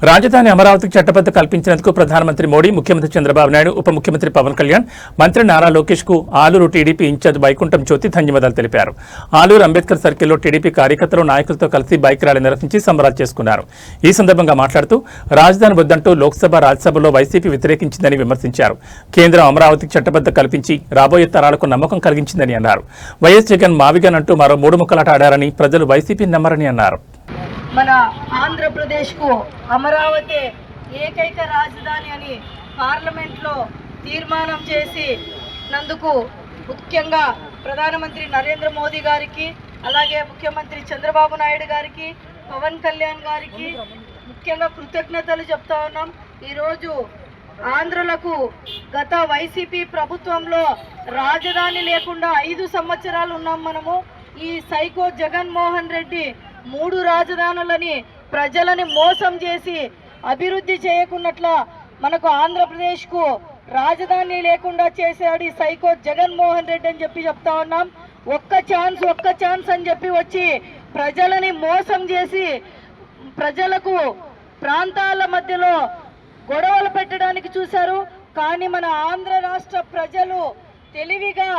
రాజధాని అమరావతికి చట్టబద్ధ కల్పించినందుకు ప్రధానమంత్రి మోడీ, ముఖ్యమంత్రి చంద్రబాబు నాయుడు, ఉప ముఖ్యమంత్రి పవన్ కళ్యాణ్, మంత్రి నారా లోకేష్ కు ఆలూరు టీడీపీ ఇన్ఛార్జ్ వైకుంఠం జ్యోతి ధన్యవాదాలు తెలిపారు. ఆలూరు అంబేద్కర్ సర్కిల్లో టీడీపీ కార్యకర్తలు, నాయకులతో కలిసి బైక్ ర్యాలీ నిర్వహించి సంబరాలు చేసుకున్నారు. ఈ సందర్భంగా మాట్లాడుతూ రాజధాని వద్దంటూ లోక్సభ, రాజ్యసభలో వైసీపీ వ్యతిరేకించిందని విమర్శించారు. కేంద్రం అమరావతికి చట్టబద్ధ కల్పించి రాబోయే తరాలకు నమ్మకం కలిగించిందని అన్నారు. వైఎస్ జగన్ మావిగన్ అంటూ మరో 3 ముక్కలాట ఆడారని, ప్రజలు వైసీపీ నమ్మరని అన్నారు. మన ఆంధ్రప్రదేశ్కు అమరావతి ఏకైక రాజధాని అని పార్లమెంట్లో తీర్మానం చేసి నందుకు ముఖ్యంగా ప్రధానమంత్రి నరేంద్ర మోదీ గారికి, అలాగే ముఖ్యమంత్రి చంద్రబాబు నాయుడు గారికి, పవన్ కళ్యాణ్ గారికి ముఖ్యంగా కృతజ్ఞతలు చెప్తా ఉన్నాం. ఈరోజు ఆంధ్రులకు గత వైసీపీ ప్రభుత్వంలో రాజధాని లేకుండా 5 సంవత్సరాలు ఉన్నాం మనము. ఈ సైకో జగన్మోహన్ రెడ్డి 3 రాజధానులని ప్రజలని మోసం చేసి అభివృద్ధి చేయకున్నట్ల మనకు ఆంధ్రప్రదేశ్కు రాజధాని లేకుండా చేశాడు ఈ సైకో జగన్మోహన్ రెడ్డి అని చెప్పి చెప్తా ఉన్నాం. ఒక్క ఛాన్స్ అని చెప్పి వచ్చి ప్రజలని మోసం చేసి ప్రజలకు ప్రాంతాల మధ్యలో గొడవలు పెట్టడానికి చూశారు. కానీ మన ఆంధ్ర రాష్ట్ర ప్రజలు తెలివిగా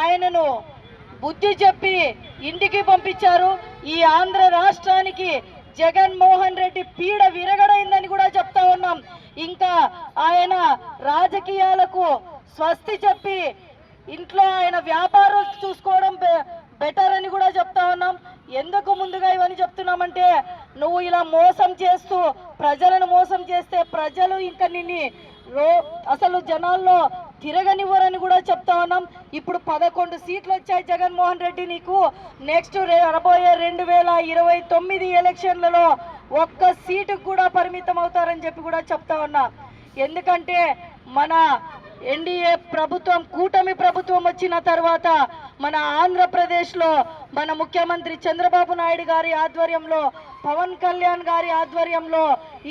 ఆయనను బుద్ధి చెప్పి ఇంటికి పంపించారు. ఈ ఆంధ్ర రాష్ట్రానికి జగన్మోహన్ రెడ్డి పీడ విరగడైందని కూడా చెప్తా ఉన్నాం. ఇంకా ఆయన రాజకీయాలకు స్వస్తి చెప్పి ఇంట్లో ఆయన వ్యాపారాలు చూసుకోవడం బెటర్ అని కూడా చెప్తా ఉన్నాం. ఎందుకు ముందుగా ఇవన్నీ చెప్తున్నామంటే, నువ్వు ఇలా మోసం చేస్తూ ప్రజలను మోసం చేస్తే ప్రజలు ఇంకా నిన్ను అసలు జనాల్లో తిరగనివ్వరని కూడా చెప్తా ఉన్నాం. ఇప్పుడు 11 సీట్లు వచ్చాయి జగన్మోహన్ రెడ్డి నీకు. నెక్స్ట్ రాబోయే 2029 ఎలక్షన్లలో 1 సీటుకు కూడా పరిమితం అవుతారని చెప్పి కూడా చెప్తా ఉన్నా. ఎందుకంటే మన ఎన్డీఏ ప్రభుత్వం, కూటమి ప్రభుత్వం వచ్చిన తర్వాత మన ఆంధ్రప్రదేశ్లో మన ముఖ్యమంత్రి చంద్రబాబు నాయుడు గారి ఆధ్వర్యంలో, పవన్ కళ్యాణ్ గారి ఆధ్వర్యంలో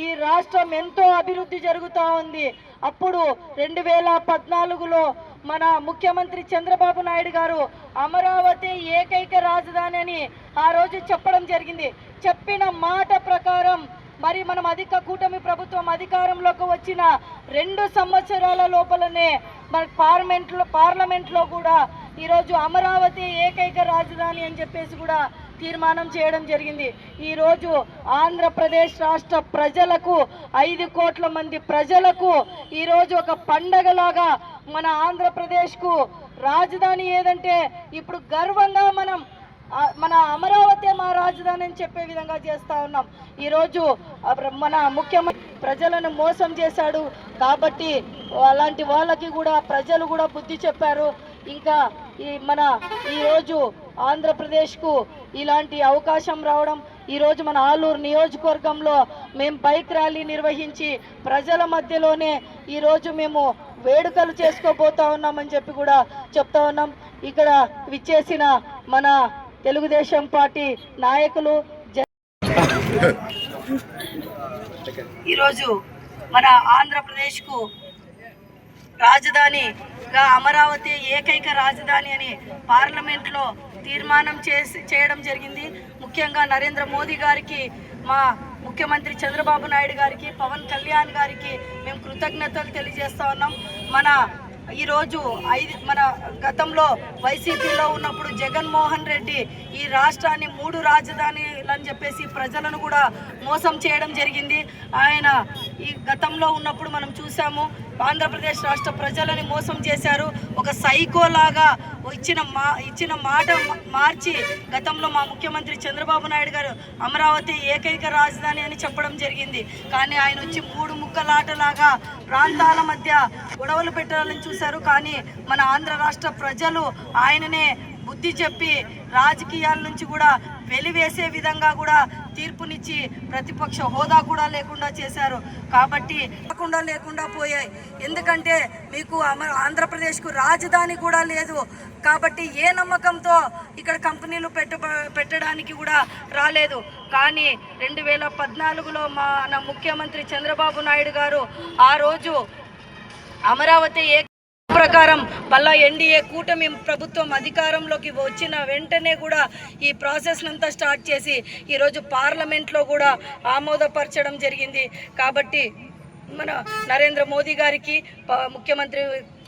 ఈ రాష్ట్రం ఎంతో అభివృద్ధి జరుగుతూ ఉంది. అప్పుడు 2014లో మన ముఖ్యమంత్రి చంద్రబాబు నాయుడు గారు అమరావతి ఏకైక రాజధాని అని ఆ రోజు చెప్పడం జరిగింది. చెప్పిన మాట ప్రకారం మరి మనం కూటమి ప్రభుత్వం అధికారంలోకి వచ్చిన 2 సంవత్సరాల లోపలనే మన పార్లమెంట్లో కూడా ఈరోజు అమరావతి ఏకైక రాజధాని అని చెప్పేసి కూడా తీర్మానం చేయడం జరిగింది. ఈరోజు ఆంధ్రప్రదేశ్ రాష్ట్ర ప్రజలకు, 5 కోట్ల మంది ప్రజలకు ఈరోజు ఒక పండగలాగా మన ఆంధ్రప్రదేశ్కు రాజధాని ఏదంటే ఇప్పుడు గర్వంగా మన అమరావతి మా రాజధాని అని చెప్పే విధంగా చేస్తూ ఉన్నాం. ఈరోజు మన ముఖ్యమంత్రి ప్రజలను మోసం చేశాడు కాబట్టి అలాంటి వాళ్ళకి కూడా ప్రజలు కూడా బుద్ధి చెప్పారు. ఇంకా ఈరోజు ఆంధ్రప్రదేశ్కు ఇలాంటి అవకాశం రావడం, ఈరోజు మన ఆలూరు నియోజకవర్గంలో మేము బైక్ ర్యాలీ నిర్వహించి ప్రజల మధ్యలోనే ఈరోజు మేము వేడుకలు చేసుకోబోతా ఉన్నామని చెప్పి కూడా చెప్తా ఉన్నాం. ఇక్కడ విచ్చేసిన మన తెలుగుదేశం పార్టీ నాయకులు, ఈరోజు మన ఆంధ్రప్రదేశ్కు రాజధానిగా అమరావతి ఏకైక రాజధాని అని పార్లమెంట్లో తీర్మానం చేయడం జరిగింది. ముఖ్యంగా నరేంద్ర మోదీ గారికి, మా ముఖ్యమంత్రి చంద్రబాబు నాయుడు గారికి, పవన్ కళ్యాణ్ గారికి మేము కృతజ్ఞతలు తెలియజేస్తా ఉన్నాం. ఈరోజు మన గతంలో వైసీపీలో ఉన్నప్పుడు జగన్మోహన్ రెడ్డి ఈ రాష్ట్రాన్ని 3 రాజధానులని చెప్పేసి ప్రజలను కూడా మోసం చేయడం జరిగింది. ఆయన ఈ గతంలో ఉన్నప్పుడు మనం చూసాము, ఆంధ్రప్రదేశ్ రాష్ట్ర ప్రజలని మోసం చేశారు. ఒక సైకోలాగా ఇచ్చిన మాట మార్చి గతంలో మా ముఖ్యమంత్రి చంద్రబాబు నాయుడు గారు అమరావతి ఏకైక రాజధాని అని చెప్పడం జరిగింది. కానీ ఆయన వచ్చి 3 ముక్కలాటలాగా ప్రాంతాల మధ్య గొడవలు పెట్టాలని చూశారు. కానీ మన ఆంధ్ర రాష్ట్ర ప్రజలు ఆయననే బుద్ధి చెప్పి రాజకీయాల నుంచి కూడా వెలివేసే విధంగా కూడా తీర్పునిచ్చి ప్రతిపక్ష హోదా కూడా లేకుండా చేశారు. కాబట్టి లేకుండా పోయాయి. ఎందుకంటే మీకు ఆంధ్రప్రదేశ్కు రాజధాని కూడా లేదు. కాబట్టి ఏ నమ్మకంతో ఇక్కడ కంపెనీలు పెట్టడానికి కూడా రాలేదు. కానీ 2014లో మన ముఖ్యమంత్రి చంద్రబాబు నాయుడు గారు ఆ రోజు అమరావతి ప్రకారం మళ్ళా ఎన్డీఏ కూటమి ప్రభుత్వం అధికారంలోకి వచ్చిన వెంటనే కూడా ఈ ప్రాసెస్ అంతా స్టార్ట్ చేసి ఈరోజు పార్లమెంట్లో కూడా ఆమోదపరచడం జరిగింది. కాబట్టి మన నరేంద్ర మోదీ గారికి, ముఖ్యమంత్రి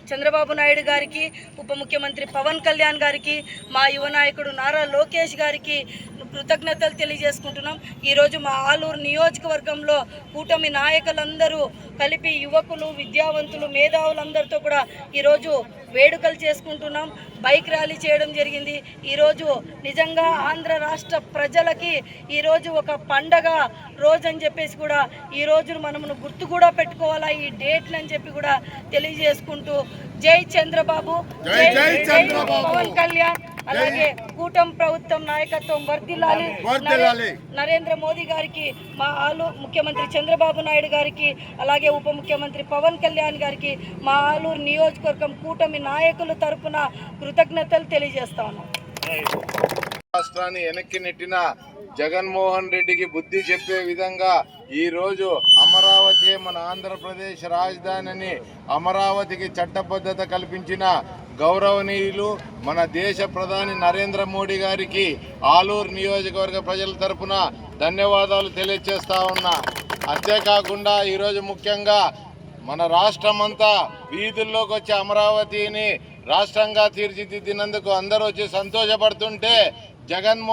చంద్రబాబు నాయుడు గారికి, ఉప ముఖ్యమంత్రి పవన్ కళ్యాణ్ గారికి, మా యువ నాయకుడు నారా లోకేష్ గారికి కృతజ్ఞతలు తెలియజేసుకుంటున్నాం. ఈరోజు మా ఆలూరు నియోజకవర్గంలో కూటమి నాయకులందరూ కలిపి యువకులు, విద్యావంతులు, మేధావులందరితో కూడా ఈరోజు వేడుకలు చేసుకుంటున్నాం. బైక్ ర్యాలీ చేయడం జరిగింది. ఈరోజు నిజంగా ఆంధ్ర రాష్ట్ర ప్రజలకి ఈరోజు ఒక పండగ రోజు అని చెప్పేసి కూడా ఈ రోజు మనము గుర్తు కూడా పెట్టుకోవాలా ఈ డేట్లు అని చెప్పి కూడా తెలియజేసుకుంటూ జై చంద్రబాబు, జై పవన్ కళ్యాణ్, అలాగే కూటమి ప్రభుత్వం నాయకత్వం వర్ధిల్లాలి. నరేంద్ర మోదీ గారికి, మా ఆలూరు ముఖ్యమంత్రి చంద్రబాబు నాయుడు గారికి, అలాగే ఉప ముఖ్యమంత్రి పవన్ కళ్యాణ్ గారికి మా ఆలూరు నియోజకవర్గం కూటమి నాయకుల తరపున కృతజ్ఞతలు తెలియజేస్తా ఉన్నాం. రాష్ట్రాన్ని వెనక్కి నెట్టిన జగన్మోహన్ రెడ్డికి బుద్ధి చెప్పే విధంగా ఈరోజు అమరావతి మన ఆంధ్రప్రదేశ్ రాజధానిని, అమరావతికి చట్టబద్ధత కల్పించిన గౌరవనీయులు మన దేశ ప్రధాని నరేంద్ర మోడీ గారికి ఆలూరు నియోజకవర్గ ప్రజల తరపున ధన్యవాదాలు తెలియజేస్తా ఉన్నా. అంతేకాకుండా ఈరోజు ముఖ్యంగా మన రాష్ట్రమంతా వీధుల్లోకి వచ్చి అమరావతిని రాష్ట్రంగా తీర్చిదిద్దినందుకు అందరూ వచ్చి సంతోషపడుతుంటే జగన్మోహన్